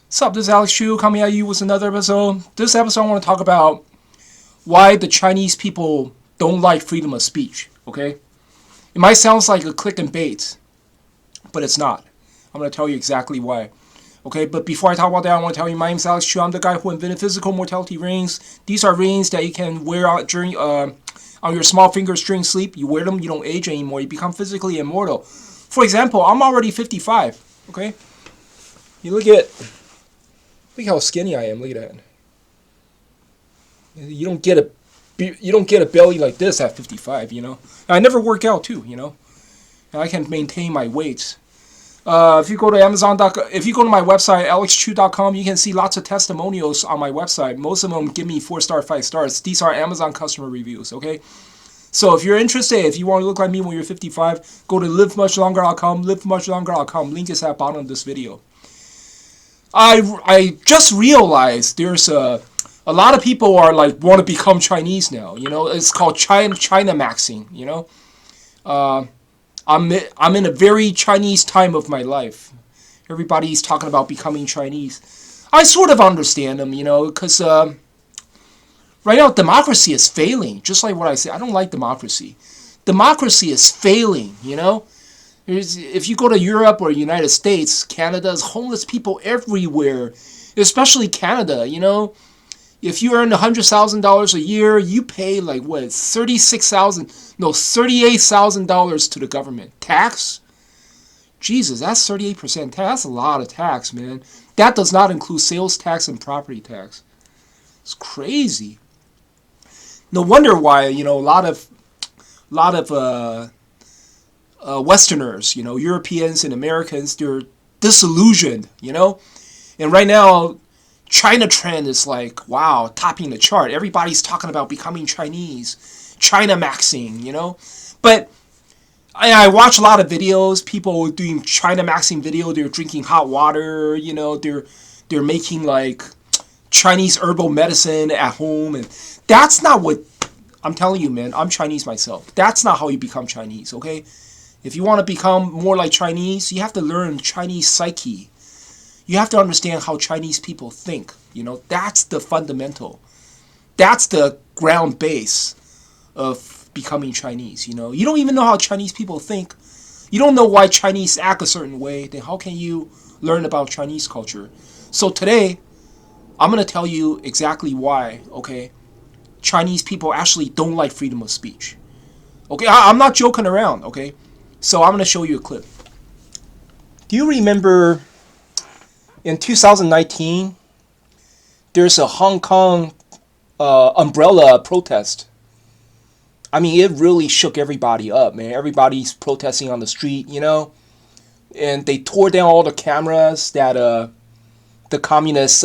What's up? This is Alex Chu coming at you with another episode. This episode, I want to talk about why the Chinese people don't like freedom of speech. Okay, it might sound like a click and bait, but it's not. I'm going to tell you exactly why. Okay, but before I talk about that, I want to tell you my name is Alex Chu. I'm the guy who invented physical mortality rings. These are rings that you can wear out during on your small fingers during sleep. You wear them, you don't age anymore. You become physically immortal. For example, I'm already 55. Okay, you look how skinny I am. Look at that. You don't get a belly like this at 55. I never work out too. And I can maintain my weight. If you go to Amazon.com, if you go to my website alexchu.com, you can see lots of testimonials on my website. Most of them give me 4-star, 5 stars. These are Amazon customer reviews. Okay. So if you're interested, if you want to look like me when you're 55, go to livemuchlonger.com. Livemuchlonger.com. Link is at the bottom of this video. I just realized there's a lot of people are like want to become Chinese now. It's called Chinamaxxing. I'm in a very Chinese time of my life. Everybody's talking about becoming Chinese. I sort of understand them, because right now democracy is failing. Just like what I say, I don't like democracy. Democracy is failing. If you go to Europe or United States, Canada, there's homeless people everywhere, especially Canada. If you earn $100,000 a year, you pay like what, $38,000 to the government tax. Jesus, that's 38% tax. That's a lot of tax, man. That does not include sales tax and property tax. It's crazy. No wonder why a lot of Westerners, Europeans and Americans, they're disillusioned, And right now, China trend is like, wow, topping the chart. Everybody's talking about becoming Chinese, Chinamaxxing, But I watch a lot of videos, people doing Chinamaxxing video. They're drinking hot water, they're making like Chinese herbal medicine at home, and that's not what I'm telling you, man. I'm Chinese myself. That's not how you become Chinese, okay? If you want to become more like Chinese, you have to learn Chinese psyche. You have to understand how Chinese people think. That's the fundamental. That's the ground base of becoming Chinese. You don't even know how Chinese people think. You don't know why Chinese act a certain way. Then how can you learn about Chinese culture? So today, I'm going to tell you exactly why, okay, Chinese people actually don't like freedom of speech. Okay, I'm not joking around, okay? So I'm going to show you a clip. Do you remember in 2019, there's a Hong Kong umbrella protest? I mean, it really shook everybody up, man. Everybody's protesting on the street, and they tore down all the cameras that the communists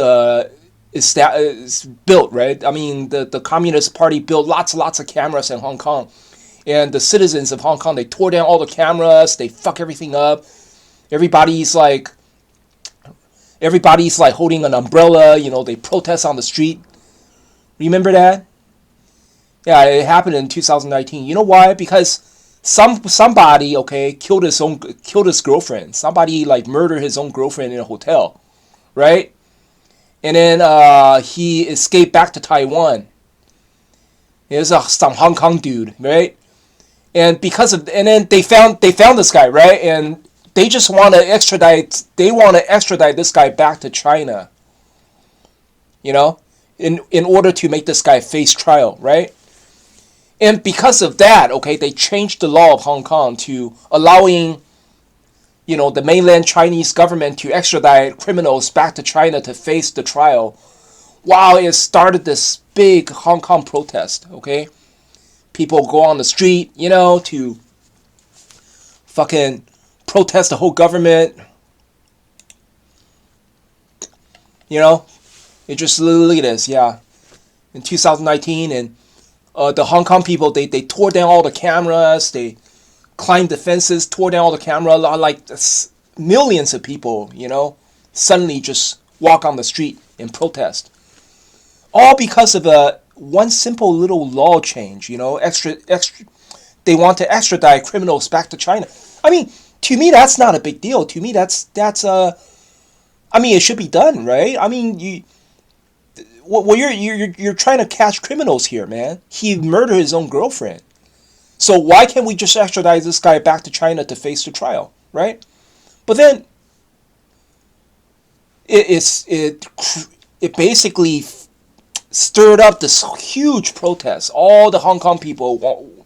is built, right? I mean, the Communist Party built lots and lots of cameras in Hong Kong. And the citizens of Hong Kong, they tore down all the cameras. They fuck everything up. Everybody's like holding an umbrella. They protest on the street. Remember that? Yeah, it happened in 2019. You know why? Because somebody, okay, killed his girlfriend. Somebody like murdered his own girlfriend in a hotel, right? And then he escaped back to Taiwan. It was some Hong Kong dude, right? And then they found this guy, right? And they just want to extradite. They want to extradite this guy back to China. In order to make this guy face trial, right? And because of that, okay, they changed the law of Hong Kong to allowing, the mainland Chinese government to extradite criminals back to China to face the trial. Wow, it started this big Hong Kong protest, okay? People go on the street, to fucking protest the whole government. It just look at this, yeah. In 2019, and the Hong Kong people, they tore down all the cameras, they climbed the fences, tore down all the camera, like millions of people, suddenly just walk on the street and protest. All because of one simple little law change, they want to extradite criminals back to China. I mean, to me, that's not a big deal. To me, that's I mean, it should be done, right? I mean, well, you're trying to catch criminals here, man. He murdered his own girlfriend. So why can't we just extradite this guy back to China to face the trial, right? But then it basically stirred up this huge protest. All the Hong Kong people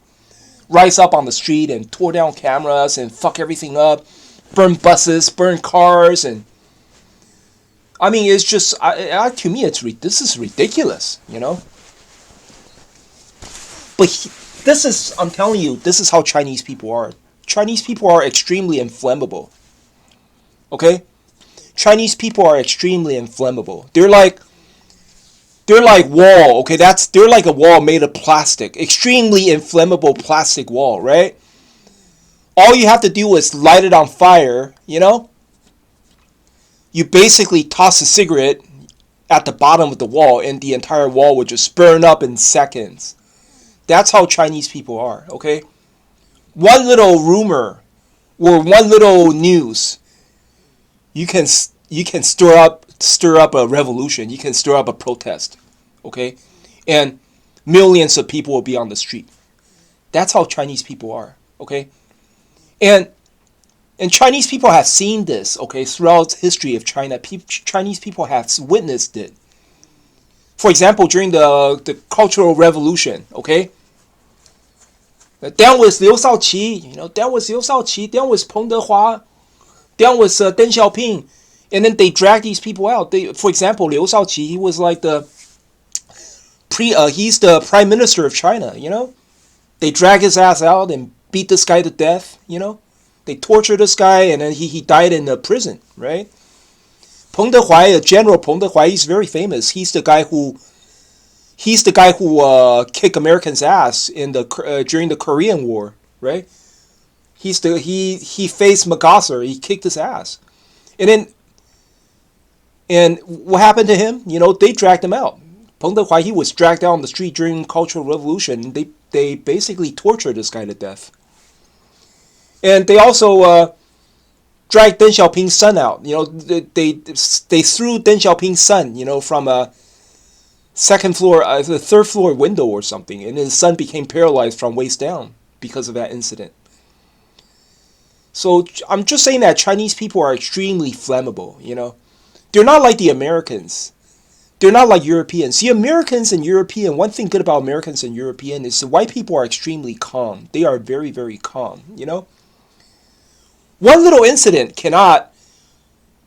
rise up on the street and tore down cameras and fuck everything up, burn buses, burn cars, and I mean, it's just to me, this is ridiculous, you know. But this is, I'm telling you, this is how Chinese people are. Chinese people are extremely inflammable. Okay, Chinese people are extremely inflammable. They're like wall. Okay, they're like a wall made of plastic, extremely inflammable plastic wall, right? All you have to do is light it on fire, you know. You basically toss a cigarette at the bottom of the wall, and the entire wall would just burn up in seconds. That's how Chinese people are, okay? One little rumor or one little news, you can stir up a revolution. You can stir up a protest, okay? And millions of people will be on the street. That's how Chinese people are, okay? And Chinese people have seen this, okay, throughout history of China. Chinese people have witnessed it. For example, during the Cultural Revolution, okay, down was Liu Shaoqi, you know, down was Liu Shaoqi, down was Peng Dehua, down was Deng Xiaoping, and then they dragged these people out. For example, Liu Shaoqi, he was like he's the prime minister of China, you know. They drag his ass out and beat this guy to death, you know. They tortured this guy, and then he died in the prison, right? Peng Dehuai, General Peng Dehuai, he's very famous. He's the guy who kicked Americans' ass in during the Korean War, right? He faced MacArthur. He kicked his ass, and what happened to him? You know, they dragged him out. Peng Dehuai, he was dragged out on the street during Cultural Revolution. They basically tortured this guy to death. And they also dragged Deng Xiaoping's son out. You know, they threw Deng Xiaoping's son, you know, from a the third floor window or something, and his son became paralyzed from waist down because of that incident. So I'm just saying that Chinese people are extremely flammable. You know, they're not like the Americans. They're not like Europeans. See, Americans and European, one thing good about Americans and European is the white people are extremely calm. They are very, very calm, you know. One little incident cannot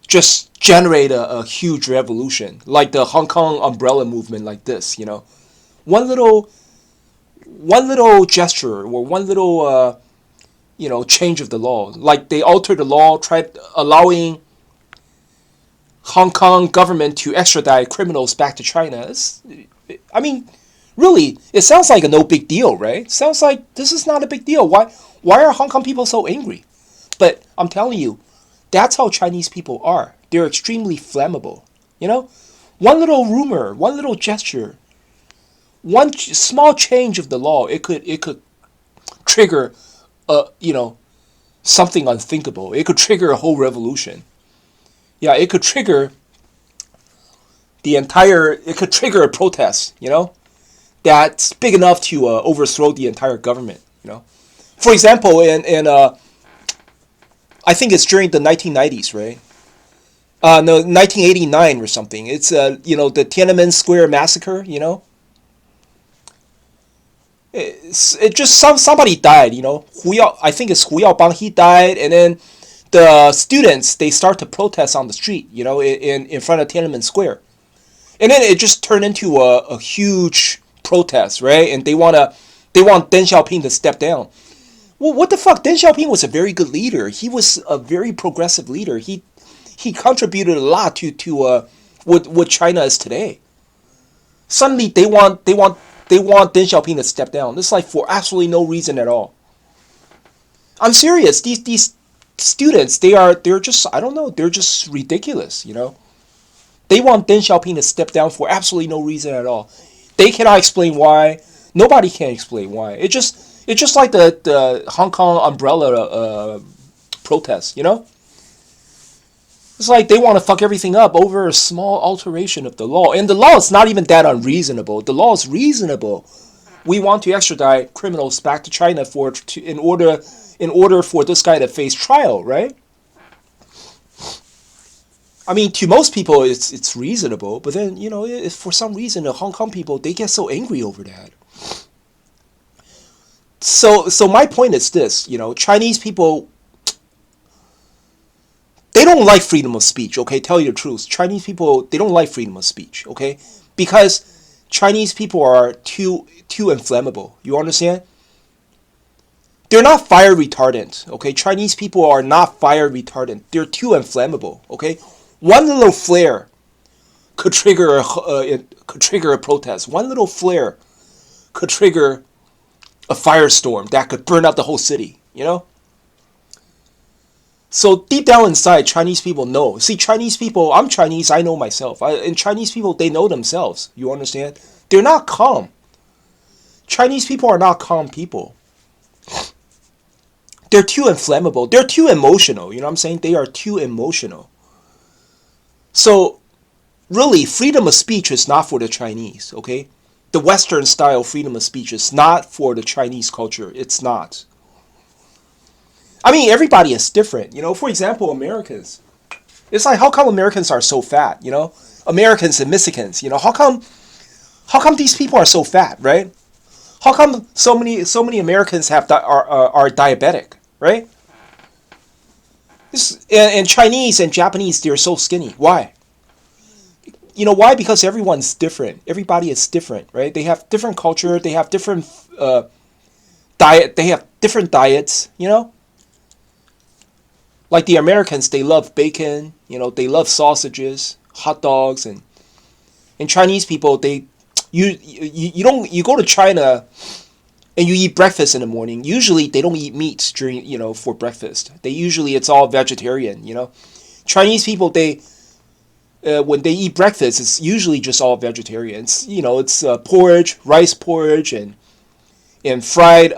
just generate a huge revolution, like the Hong Kong umbrella movement like this, you know. One little gesture or one little, you know, change of the law. Like they altered the law, tried allowing Hong Kong government to extradite criminals back to China. I mean, really, it sounds like a no big deal, right? It sounds like this is not a big deal. Why are Hong Kong people so angry? But I'm telling you, that's how Chinese people are. They're extremely flammable. You know, one little rumor, one little gesture, one small change of the law, it could trigger, you know, something unthinkable. It could trigger a whole revolution. Yeah, it could trigger it could trigger a protest, you know, that's big enough to overthrow the entire government, you know. For example, in I think it's during the 1990s, right? No, 1989 or something. It's, you know, the Tiananmen Square massacre, you know. It just, somebody died, you know. I think it's Hu Yaobang, he died, and then the students, they start to protest on the street, you know, in front of Tiananmen Square. And then it just turned into a huge protest, right? And they want Deng Xiaoping to step down. Well, what the fuck? Deng Xiaoping was a very good leader. He was a very progressive leader. He contributed a lot to what China is today. Suddenly they want Deng Xiaoping to step down. This is like for absolutely no reason at all. I'm serious. These students, they're just, I don't know, they're just ridiculous, you know. They want Deng Xiaoping to step down for absolutely no reason at all. They cannot explain why. Nobody can explain why. It's just like the Hong Kong umbrella protest, you know. It's like they want to fuck everything up over a small alteration of the law. And the law is not even that unreasonable. The law is reasonable. We want to extradite criminals back to China in order for this guy to face trial, right? I mean, to most people, it's reasonable, but then if for some reason the Hong Kong people they get so angry over that. So my point is this: Chinese people they don't like freedom of speech. Okay, tell you the truth. Chinese people they don't like freedom of speech. Okay, because Chinese people are too inflammable. You understand? They're not fire retardant. Okay, Chinese people are not fire retardant. They're too inflammable. Okay, one little flare could trigger a protest. One little flare could trigger a firestorm that could burn out the whole city. So deep down inside, Chinese people know. See, Chinese people, I'm Chinese, I know myself. And Chinese people, they know themselves. You understand? They're not calm. Chinese people are not calm people. They're too inflammable. They're too emotional. You know what I'm saying? They are too emotional. So, really, freedom of speech is not for the Chinese, okay? The Western style freedom of speech is not for the Chinese culture. It's not. I mean, everybody is different. For example, Americans. It's like, how come Americans are so fat, Americans and Mexicans, how come these people are so fat, right? How come so many Americans are diabetic, right? And Chinese and Japanese, they're so skinny. Why? Why? Because everyone's different. Everybody is different, right? They have different culture. They have different diet. They have different diets. Like the Americans, they love bacon. They love sausages, hot dogs, and Chinese people, you go to China and you eat breakfast in the morning. Usually they don't eat meat during for breakfast. It's all vegetarian. Chinese people when they eat breakfast, it's usually just all vegetarian. It's porridge, rice porridge, and fried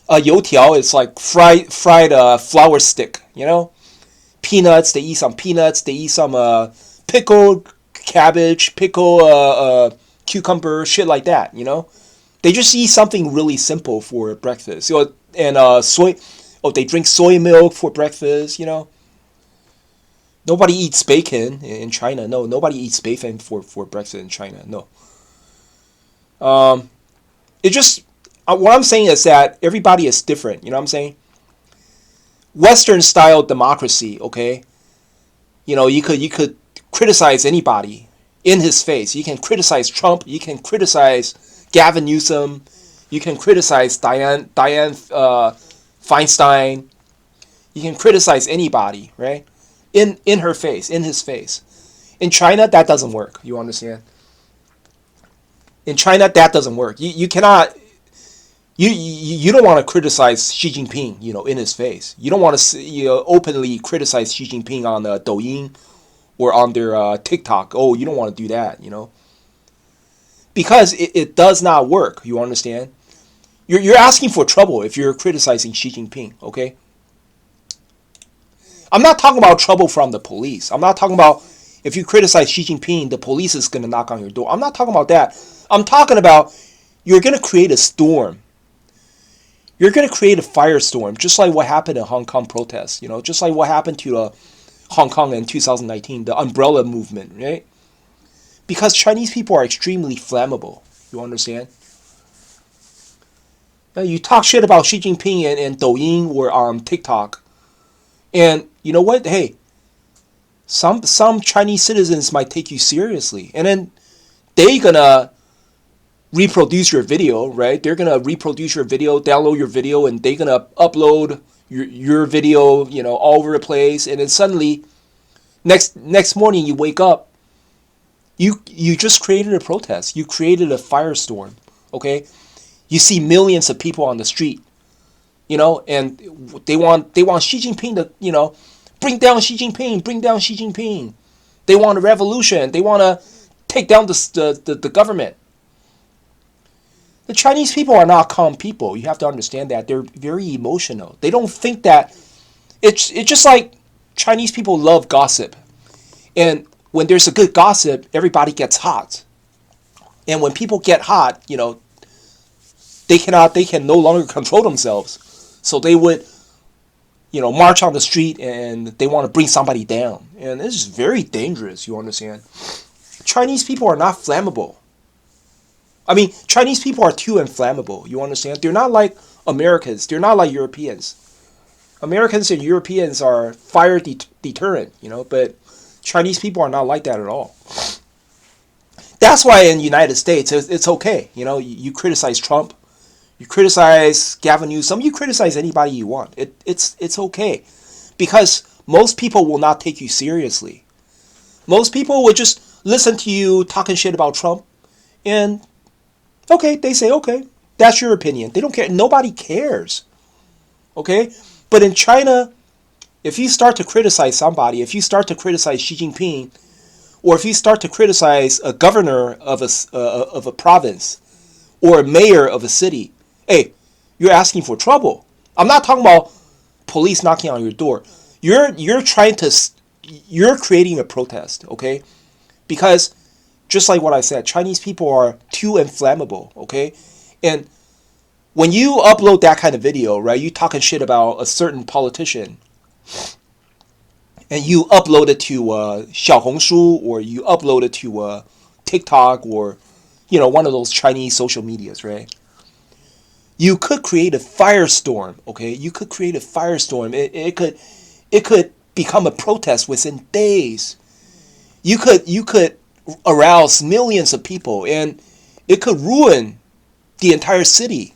youtiao. It's like fried flour stick. Peanuts. They eat some peanuts. They eat some pickled cabbage, cucumber, shit like that. They just eat something really simple for breakfast. And soy. Oh, they drink soy milk for breakfast. Nobody eats bacon in China. No, nobody eats bacon for breakfast in China. No. It just what I'm saying is that everybody is different. You know what I'm saying? Western style democracy. Okay. You could criticize anybody in his face. You can criticize Trump. You can criticize Gavin Newsom. You can criticize Dianne Feinstein. You can criticize anybody, right? In her face, in his face. In China, that doesn't work. You understand? In China, that doesn't work. You cannot. You don't want to criticize Xi Jinping, in his face. You don't want to openly criticize Xi Jinping on Douyin or on their TikTok. Oh, you don't want to do that, because it does not work. You understand? You're asking for trouble if you're criticizing Xi Jinping. Okay. I'm not talking about trouble from the police. I'm not talking about if you criticize Xi Jinping, the police is going to knock on your door. I'm not talking about that. I'm talking about you're going to create a storm. You're going to create a firestorm, just like what happened in Hong Kong protests. Just like what happened to Hong Kong in 2019, the umbrella movement, right? Because Chinese people are extremely flammable. You understand? Now, you talk shit about Xi Jinping and Douyin or on TikTok, and you know what? Hey, some Chinese citizens might take you seriously, and then they're gonna reproduce your video, right? They're gonna reproduce your video, download your video, and they're gonna upload your video, all over the place, and then suddenly, next morning you wake up, you just created a protest, you created a firestorm, okay? You see millions of people on the street, and they want Xi Jinping to, bring down Xi Jinping, bring down Xi Jinping. They want a revolution. They want to take down the government. The Chinese people are not calm people. You have to understand that. They're very emotional. They don't think that it's just like Chinese people love gossip. And when there's a good gossip, everybody gets hot. And when people get hot, they can no longer control themselves. So they would, march on the street and they want to bring somebody down. And this is very dangerous, you understand? Chinese people are not flammable. I mean, Chinese people are too inflammable, you understand? They're not like Americans. They're not like Europeans. Americans and Europeans are fire deterrent, but Chinese people are not like that at all. That's why in the United States, it's okay. You criticize Trump, you criticize Gavin Newsom, you criticize anybody you want. It's okay. Because most people will not take you seriously. Most people would just listen to you talking shit about Trump. And, okay, they say, okay, that's your opinion. They don't care. Nobody cares. Okay? But in China, if you start to criticize somebody, if you start to criticize Xi Jinping, or if you start to criticize a governor of a province, or a mayor of a city, hey, you're asking for trouble. I'm not talking about police knocking on your door. You're creating a protest, okay? Because just like what I said, Chinese people are too inflammable, okay? And when you upload that kind of video, right, you talking shit about a certain politician, and you upload it to Xiaohongshu, or you upload it to TikTok, or one of those Chinese social medias, right? You could create a firestorm, okay? You could create a firestorm. It could become a protest within days. You could arouse millions of people, and it could ruin the entire city.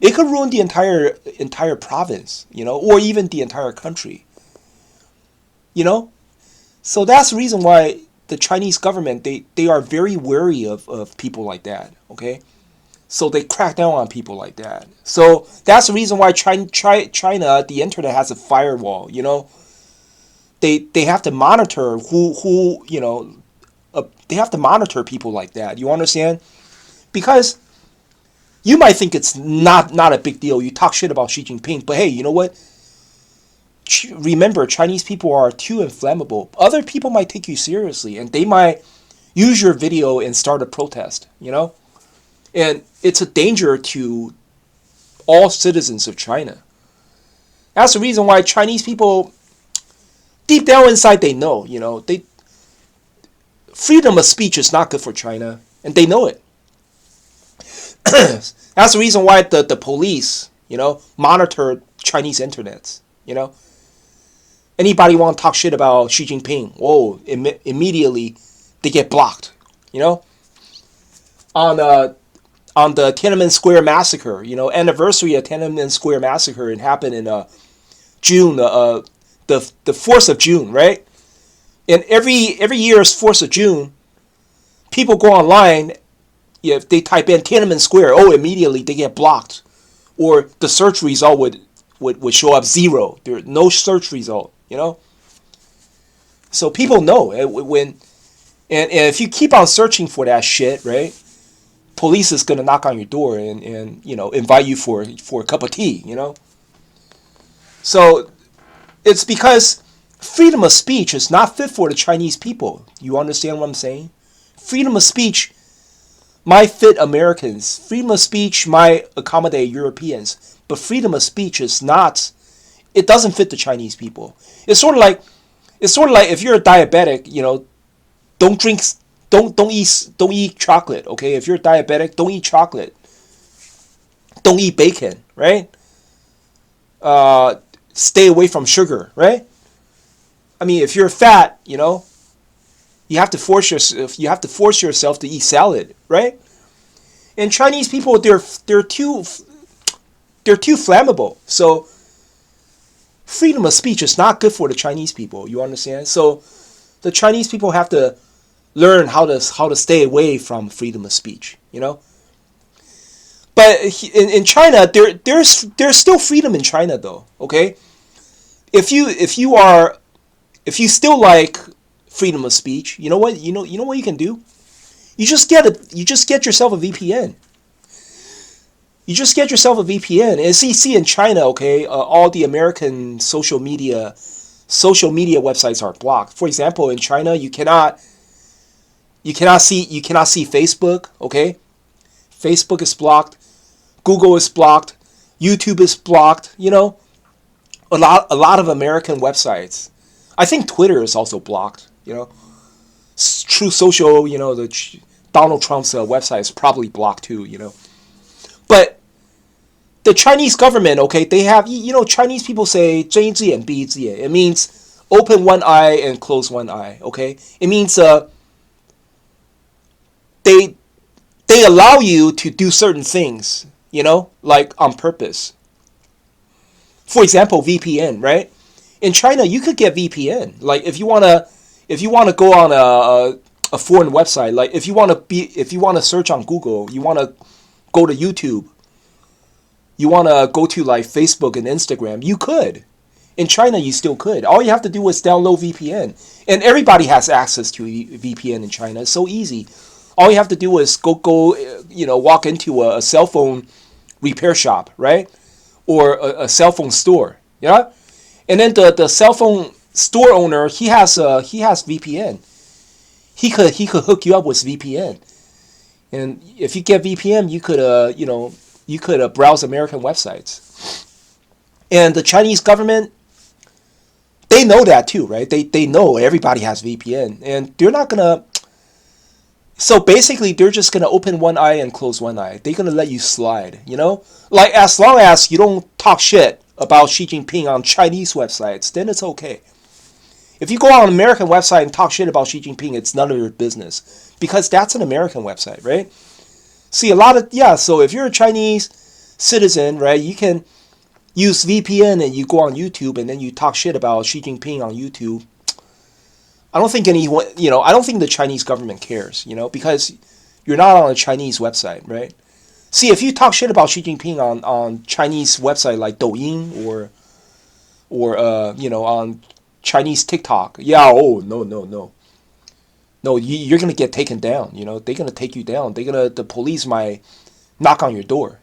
It could ruin the entire province, or even the entire country. So that's the reason why the Chinese government, they are very wary of people like that, okay? So they crack down on people like that. So that's the reason why China, the internet has a firewall, They have to monitor they have to monitor people like that. You understand? Because you might think it's not a big deal. You talk shit about Xi Jinping, but hey, you know what? Remember, Chinese people are too inflammable. Other people might take you seriously, and they might use your video and start a protest, And it's a danger to all citizens of China. That's the reason why Chinese people, deep down inside, they know, freedom of speech is not good for China, and they know it. That's the reason why the police, monitor Chinese internets, Anybody want to talk shit about Xi Jinping, whoa, immediately they get blocked, On the Tiananmen Square massacre, anniversary of Tiananmen Square massacre, it happened in June, the 4th of June, right? And every year's 4th of June, people go online, if they type in Tiananmen Square, immediately they get blocked. Or the search result would show up 0. There's no search result, So people know when, and if you keep on searching for that shit, right? Police is gonna knock on your door and invite you for a cup of tea, So it's because freedom of speech is not fit for the Chinese people. You understand what I'm saying? Freedom of speech might fit Americans. Freedom of speech might accommodate Europeans, but freedom of speech is not. It doesn't fit the Chinese people. It's sort of like if you're a diabetic, don't eat chocolate, okay? If you're diabetic, don't eat chocolate. Don't eat bacon, right? Stay away from sugar, right? I mean, if you're fat, you have to force yourself to eat salad, right? And Chinese people, they're too flammable. So freedom of speech is not good for the Chinese people. You understand? So the Chinese people have to learn how to stay away from freedom of speech. But in China, there's still freedom in China, though. Okay, if you still like freedom of speech, you know what you can do? You just get yourself a VPN. You just get yourself a VPN. And see in China, okay, all the American social media, social media websites are blocked. For example, in China, you cannot see Facebook. Okay, Facebook is blocked. Google is blocked. YouTube is blocked. A lot of American websites. I think Twitter is also blocked. True Social. Donald Trump's website is probably blocked too. But the Chinese government, okay, they have, Chinese people say 睁一只眼闭一只眼. It means open one eye and close one eye, okay? It means they allow you to do certain things, like on purpose. For example, VPN, right? In China, you could get VPN. Like if you wanna go on a foreign website, like if you wanna search on Google, you wanna go to YouTube, you wanna go to like Facebook and Instagram, you could. In China, you still could. All you have to do is download VPN, and everybody has access to VPN in China. It's so easy. All you have to do is go walk into a cell phone repair shop, right? Or a cell phone store, yeah. And then the cell phone store owner, he has VPN. He could hook you up with VPN, and if you get VPN, you could browse American websites. And the Chinese government, they know that too, right? They know everybody has VPN, and they're not gonna. So basically, they're just gonna open one eye and close one eye. They're gonna let you slide, Like as long as you don't talk shit about Xi Jinping on Chinese websites, then it's okay. If you go on an American website and talk shit about Xi Jinping, it's none of your business because that's an American website, right? See, so if you're a Chinese citizen, right, you can use VPN and you go on YouTube and then you talk shit about Xi Jinping on YouTube. I don't think I don't think the Chinese government cares, because you're not on a Chinese website, right? See, if you talk shit about Xi Jinping on Chinese website like Douyin or on Chinese TikTok, no, you're gonna get taken down, they're gonna take you down. The police might knock on your door,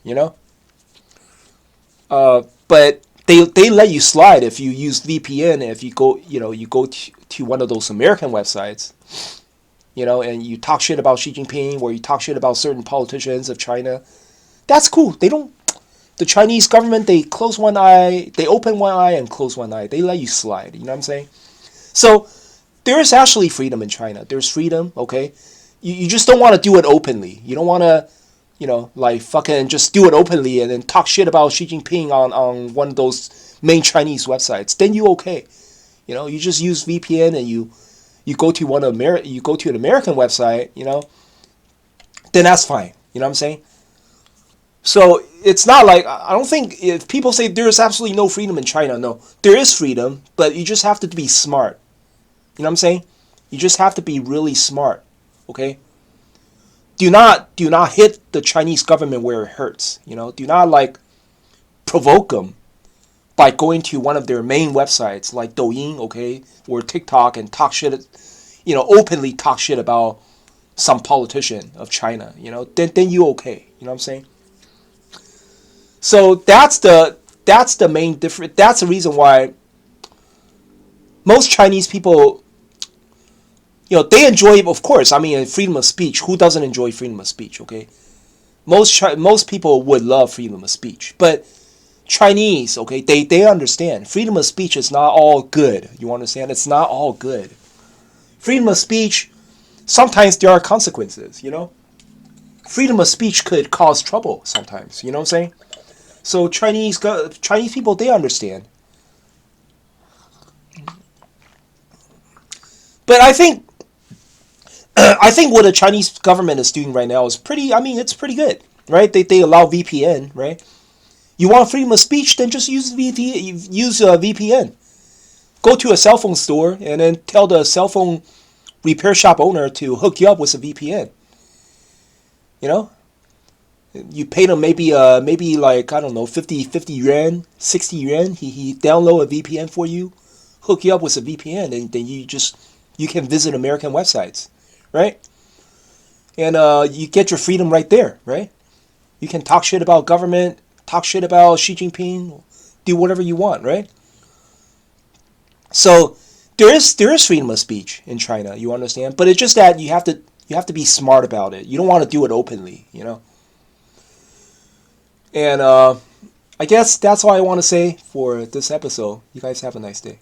but they let you slide if you use VPN. If you go to one of those American websites, and you talk shit about Xi Jinping or you talk shit about certain politicians of China, that's cool. The Chinese government, they close one eye, they open one eye and close one eye. They let you slide. You know what I'm saying? So there is actually freedom in China. There's freedom, okay? You just don't want to do it openly. You don't want to, like fucking just do it openly and then talk shit about Xi Jinping on one of those main Chinese websites. Then you okay. You just use VPN and you go to you go to an American website, then that's fine. You know what I'm saying? So it's not like, I don't think, if people say there's absolutely no freedom in China, no, there is freedom, but you just have to be smart. You know what I'm saying? You just have to be really smart, okay? Do not hit the Chinese government where it hurts, Do not like provoke them by going to one of their main websites like Douyin, okay, or TikTok and talk shit, openly talk shit about some politician of China, then you okay. You know what I'm saying? So that's the main difference. That's the reason why most Chinese people, they enjoy, of course, I mean, freedom of speech. Who doesn't enjoy freedom of speech, okay? Most people would love freedom of speech, but Chinese, okay, they understand. Freedom of speech is not all good. You understand? It's not all good. Freedom of speech, sometimes there are consequences, Freedom of speech could cause trouble sometimes, you know what I'm saying? So Chinese people, they understand. But I think what the Chinese government is doing right now is it's pretty good, right? They allow VPN, right? You want freedom of speech, then just use VPN. Go to a cell phone store and then tell the cell phone repair shop owner to hook you up with a VPN. You pay them maybe like, I don't know, 50 yuan, 60 yuan. He download a VPN for you, hook you up with a VPN, and then you can visit American websites, right? And you get your freedom right there, right? You can talk shit about government, talk shit about Xi Jinping, do whatever you want, right? So there is freedom of speech in China. You understand? But it's just that you have to be smart about it. You don't want to do it openly. And I guess that's all I want to say for this episode. You guys have a nice day.